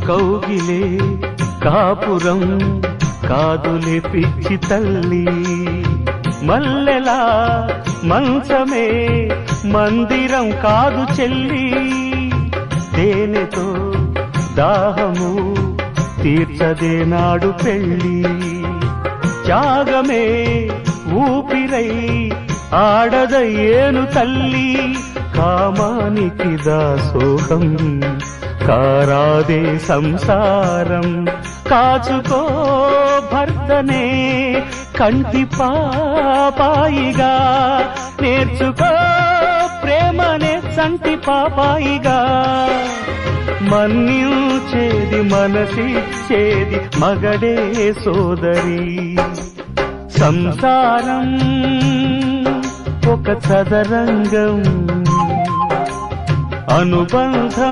కౌగిలే కాపురం కాదులే పిచ్చి తల్లి, మల్లెలా మంచమే మందిరం కాదు చెల్లి, తేనెతో దాహము తీర్చదే నాడు పెళ్ళి, త్యాగమే ఊపిరై ఆడదయ్యేను తల్లి, కామానికి దాసోహం కారాదే సంసారం, కాచుకో భర్తనే కంటి పాపాయిగా, నేర్చుకో ప్రేమనే సంటి పాపాయిగా, మన్నించేది మనసిచ్చేది మగడే సోదరి, సంసారం ఒక చదరంగం అనుబంధం